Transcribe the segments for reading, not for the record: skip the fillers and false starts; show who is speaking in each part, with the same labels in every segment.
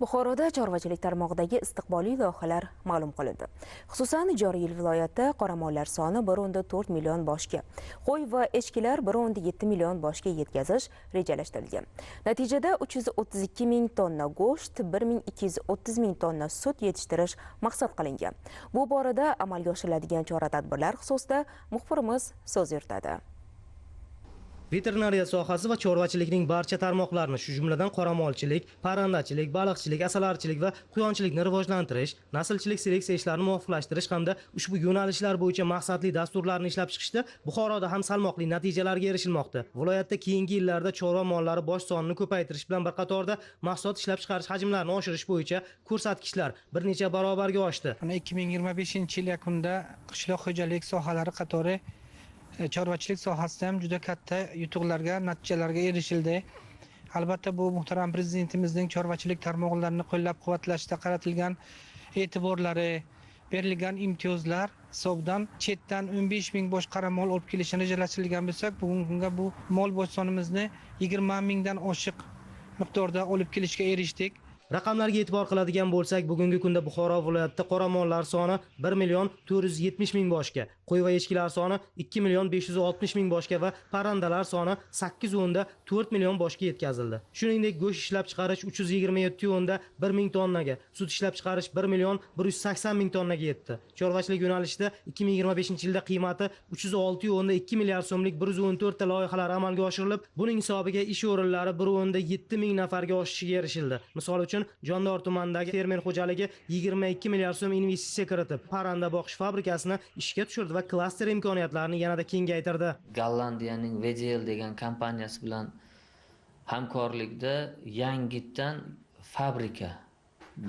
Speaker 1: Buxoroda chorvachilik tarmog'idagi istiqbolli loyihalar ma'lum qilindi. Xususan, joriy yil viloyatda qoramollar soni 1,4 million boshga, qo'y va echkilar 1,7 million boshga yetkazish rejalashtirilgan. Natijada 332 ming tonna go'sht, 1230 ming tonna sut yetishtirish maqsad qilingan. Bu borada amalga oshiriladigan chora-tadbirlar xususida muxbirimiz so'z yuritadi.
Speaker 2: Veterinariya sohasi va chorvachilikning barcha tarmoqlarini, shu jumladan qoramolchilik, parrandachilik, baliqchilik, asalarchilik va quyonchilikni rivojlantirish, naslchilik seleksiya ishlarini muvofiqlashtirish hamda ushbu yo'nalishlar bo'yicha maqsadli dasturlarni ishlab chiqishda Buxoroda ham salmoqli natijalarga erishilmoqda. Viloyatda keyingi yillarda chorva mollari bosh sonini ko'paytirish bilan bir qatorda mahsulot ishlab chiqarish hajmlarini oshirish bo'yicha ko'rsatkichlar bir necha barobarga oshdi.
Speaker 3: 2025-yil yakunida qishloq xo'jalik sohalari qatori chorvachilik sohasida ham juda katta yutuqlarga, natijalarga erishildi. Albatta bu muhtaram prezidentimizning chorvachilik tarmoqlarini qo'llab-quvvatlashda qaratilgan e'tiborlari, berilgan imtiyozlar hisobidan chetdan 15 ming bosh qoramol olib kelishni rejalashtirilgan bo'lsak, bugungi kunga bu mol bosh sonimizni 20 mingdan oshiq miqdorda olib kelishga erishdik.
Speaker 2: Raqamlarga e'tibor qiladigan bo'lsak, bugungi kunda Buxoro viloyatida qoramollar soni 1 million 470 ming boshga, qo'y va echkilar soni 2 million 560 ming boshga va parrandalar soni 8,4 million boshga yetkazildi. Shuningdek, go'sht ishlab chiqarish 327,1 ming tonnaga, sut ishlab chiqarish 1 million 180 ming tonnaga yetdi. Chorvachilik yo'nalishida 2025-yilda qiymati 306,2 milliard so'mlik 114 ta loyihalar amalga oshirilib, buning hisobiga ish o'rinlari 1,7 ming nafarga oshishiga erishildi. Misol uchun Jondor tumanidagi fermer xo'jaligi 22 milliard so'm investitsiya kiritib, parranda boqish fabrikasini ishga tushirdi va klaster imkoniyatlarini yanada kengaytirdi.
Speaker 4: Gollandiyaning VDL degan kompaniyasi bilan hamkorlikda yangitdan fabrika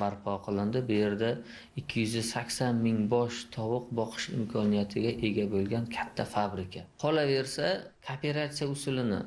Speaker 4: barpo qilindi. Bu yerda 280 ming bosh tovuq boqish imkoniyatiga ega bo'lgan katta fabrika. Qolaversa, kooperatsiya usulini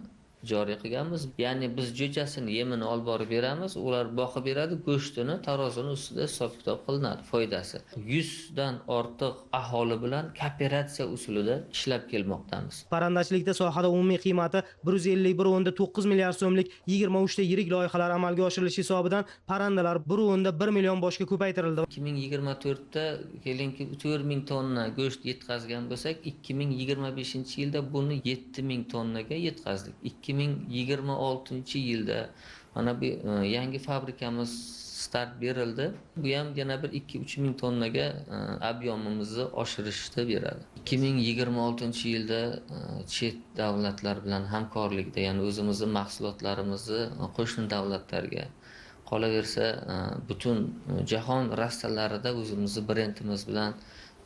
Speaker 4: joriy qilganmiz. Ya'ni biz jo'jasini, yemini olib borib beramiz, ular boqib beradi, go'shtini tarozini ustida hisob-kitob qilinadi foydasi. 100 dan ortiq aholi bilan kooperatsiya usulida ishlab kelmoqdamiz.
Speaker 2: Parrandachilikda sohada umumiy qiymati 151,9 milliard so'mlik 23 ta yirik loyihalar amalga oshirilishi hisobidan parrandalar 1,1 million boshga ko'paytirildi.
Speaker 4: 2024da kelinki 4 ming tonna go'sht yetkazgan bo'lsak, 2025-yilda buni 7 ming tonnaga yetkazdik. 2026-yilda mana bu yangi fabrikamiz start berildi. Bu ham yana bir 2-3 ming tonnaga ob'yomimizni oshirishda beradi. 2026-yilda chet davlatlar bilan hamkorlikda, ya'ni o'zimizning mahsulotlarimizni qo'shni davlatlarga, qolaversa butun jahon rastalarida o'zimizning brendimiz bilan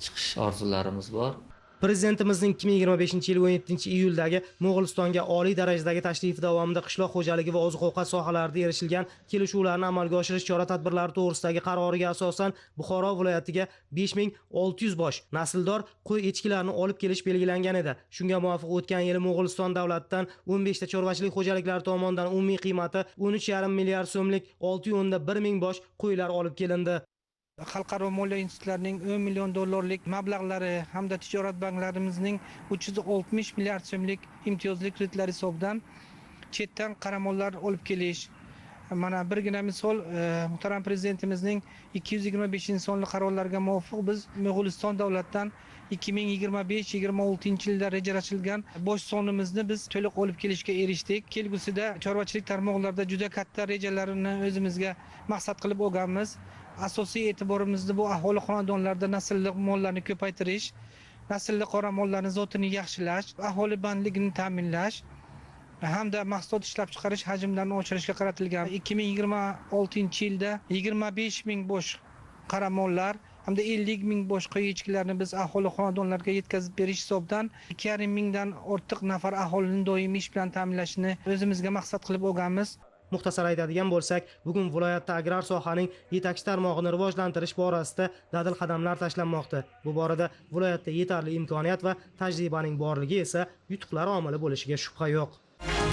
Speaker 4: chiqish orzularimiz bor.
Speaker 2: Prezidentimizning 2025-yil 17-iyuldagi Mo'g'ulistonga oliy darajadagi tashrifi davomida qishloq xo'jaligi va oziq-ovqat sohalarida erishilgan kelishuvlarni amalga oshirish chora-tadbirlari to'g'risidagi qaroriga asosan Buxoro viloyatiga 5600 bosh nasldor qo'y echkilarni olib kelish belgilangan edi. Shunga muvofiq o'tgan yili Mo'g'uliston davlatidan 15 ta chorvachilik xo'jaliklari tomonidan umumiy qiymati 13,5 milliard so'mlik 6,1 ming bosh qo'ylar olib kelindi.
Speaker 3: Xalqaro moliya institutlarining 10 million dollarlik mablag'lari hamda tijorat banklarimizning 360 milliard so'mlik imtiyozli kreditlari hisobidan chetdan qoramollar olib kelish. Mana birgina misol, muhtaram prezidentimizning 225-sonli qarorlarga muvofiq biz Mo'g'uliston davlatidan 2025-26-yilda rejalashtirilgan bosh sonimizni biz to'liq olib kelishga erishdik. Kelgusida chorvachilik tarmoqlarida juda katta rejalarni o'zimizga maqsad qilib olganmiz. Asosiy e'tiborimizni bu aholi xonadonlarida naslli mollarni ko'paytirish, naslli qoramollarning zotini yaxshilash, aholi bandligini ta'minlash hamda mahsulot ishlab chiqarish hajmlarini oshirishga qaratilgan. 2026-yilda 25 ming bosh qoramollar hamda 50 ming bosh qo'y echkilarni biz aholi xonadonlarga yetkazib berish hisobidan 2,5 mingdan ortiq nafar aholini doimiy ish bilan ta'minlashni o'zimizga maqsad qilib olganmiz.
Speaker 2: Muxtasar aytadigan bo'lsak, bugun viloyatda agrar sohaning yetakchi tarmog'ini rivojlantirish borasida dadil qadamlar tashlanmoqda. Bu borada viloyatda yetarli imkoniyat va tajribaning borligi esa yutuqlar omili bo'lishiga shubha yo'q.